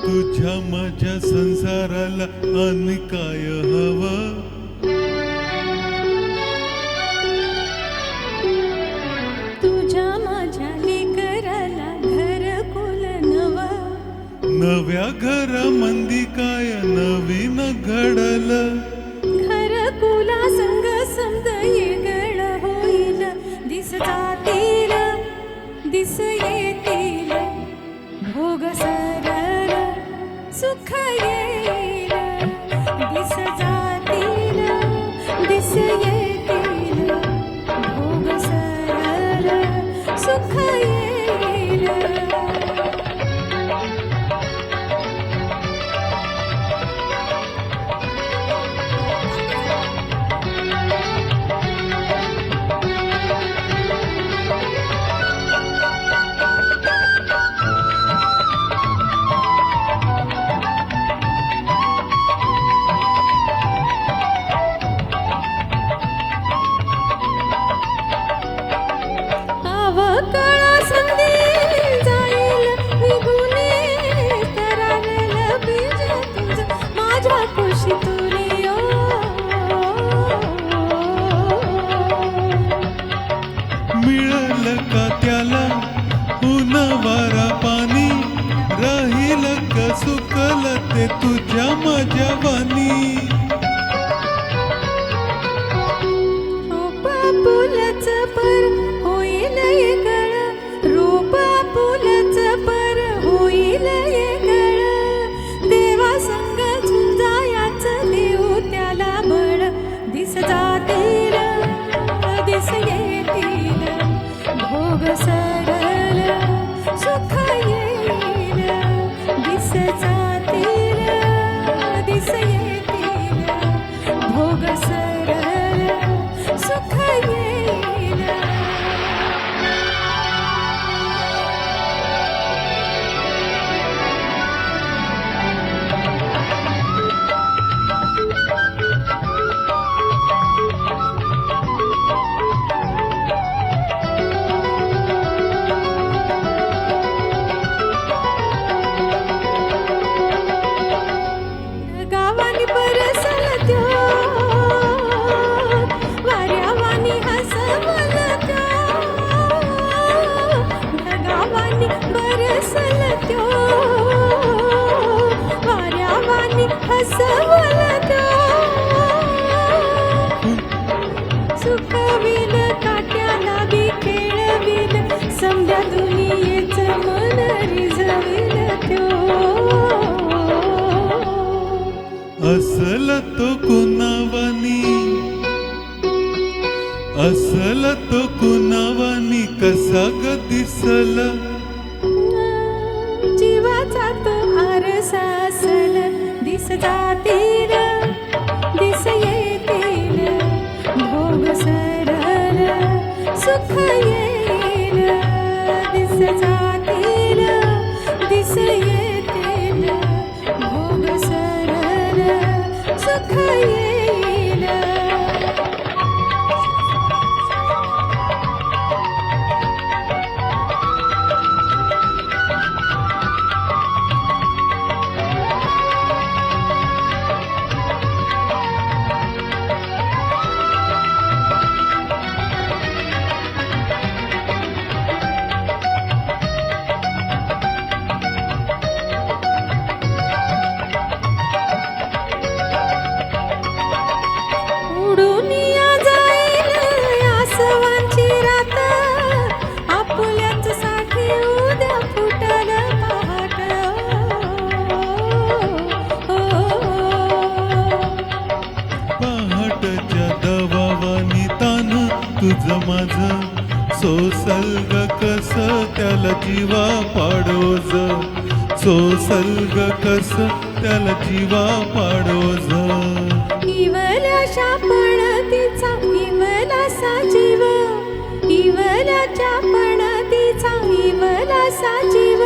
तुझ्या माझ्या संसाराला आणि काय हवं? तुझ्या माझ्या लेकराला घरकुल नवं. नव्या घरामंदी काय नवीन घडलं? घरकुला संग समद येगळ होईल. दिस जातील दिस येतील भोग सरळ सुख येईल. दिस जातील दिस येतील भोग सरळ सुख येईल. अवकाळा संधी जाईल निघूने. तरारलं बीज तुझं माझ्या कुशीतुनी ओ. मिळालं का त्याला ऊन वारा पाणी? राहील का सुकल ते तुझ्या माझ्या वाणी? रोप फुलच पर होईल येगळ. रोप फुलच पर होईल येगळ. देवा संग झुंजायाच देऊ त्याला बळ. दिस जातील दिस येतील भोग सरळ सुख येईल. दिस जातील दिस येतील भोग सरळ सुख येईल. गावानी बरसल त्यो वाऱ्यावानी हसवल त्यो. गावानी बरसल त्यो वाऱ्यावानी हसवल त्यो. सुखविल काट्याला बी खेळविल. समद्या दुनियेच मन रिझविल त्यो. असल तो कुणावानी? असल तो कुणावानी कसा ग दिसल? जीवाचा तो आरसा असल. दिस जातील दिस येतील भोग सरळ सुख येईल. दिस जातील दिस येतील भोग सरळ सुख येईल. उडून या जाईल आसवांची रात. आपुल्याच साठी उद्या फुटल पहाट. पहाटच्या दवावानी तान तुझं माझं सोसल ग कस त्याला जीवा पाडोज. सोसल ग कस त्याला जीवा पाडोज. इवल्याच्या पणतीचा इवलासा जीव. इवल्याच्या पणतीचा इवलासा जीव.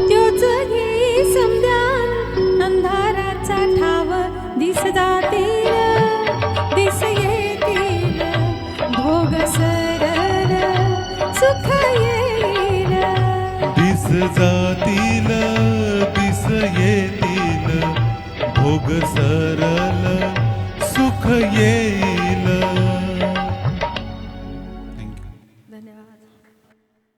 त्योच घेई समद्यान अंधाराचा ठाव. दिस जातील दिस येतील भोग सरळ सुख येईल. दिस जातील दिस येतील भोग सरल सुख येईल